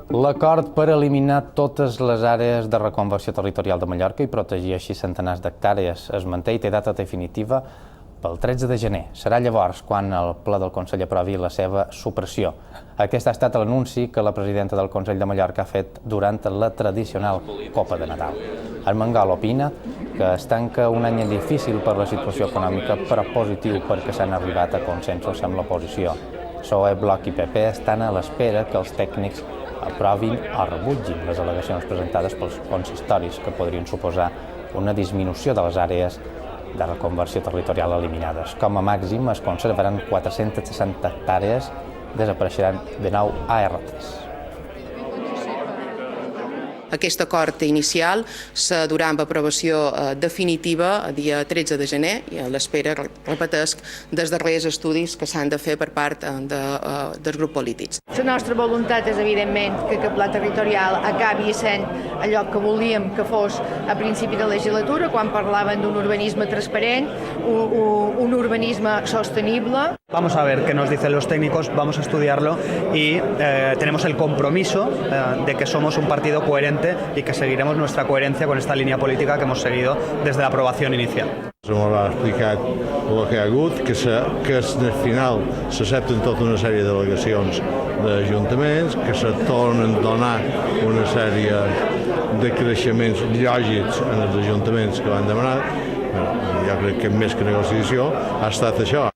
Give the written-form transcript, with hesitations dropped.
L'acord per eliminar totes les àrees de reconversió territorial de Mallorca i protegir així centenars d'hectàrees es manté i té data definitiva pel 13 de gener. Serà llavors quan el ple del Consell aprovi la seva supressió. Aquest ha estat l'anunci que la presidenta del Consell de Mallorca ha fet durant la tradicional Copa de Nadal. Armengol opina que es tanca un any difícil per la situació econòmica, però positiu perquè s'han arribat a consensos amb l'oposició. PSOE, Bloc i PP estan a l'espera que els tècnics aprovin o rebutgin les al·legacions presentades pels consistoris que podrien suposar una disminució de les àrees de reconversió territorial eliminades. Com a màxim es conservaran 460 hectàrees, desapareixeran de nou ARTs. Aquest acord inicial se durà amb aprovació definitiva el dia 13 de gener i a l'espera, repetesc, dels darrers estudis que s'han de fer per part dels grups polítics. La nostra voluntat és, evidentment, que aquest pla territorial acabi sent allò que volíem que fos a principi de legislatura, quan parlaven d'un urbanisme transparent, un urbanisme sostenible. Vamos a ver qué nos dicen los técnicos, vamos a estudiarlo y tenemos el compromiso de que somos un partido coherente y que seguiremos nuestra coherencia con esta línea política que hemos seguido desde la aprobación inicial. M'ha explicat el que hi ha hagut, que al final s'accepten tota una sèrie de delegacions d'ajuntaments, que se tornen a donar una sèrie de creixements lògics en els ajuntaments que van demanar. Jo crec que més que negociació ha estat això.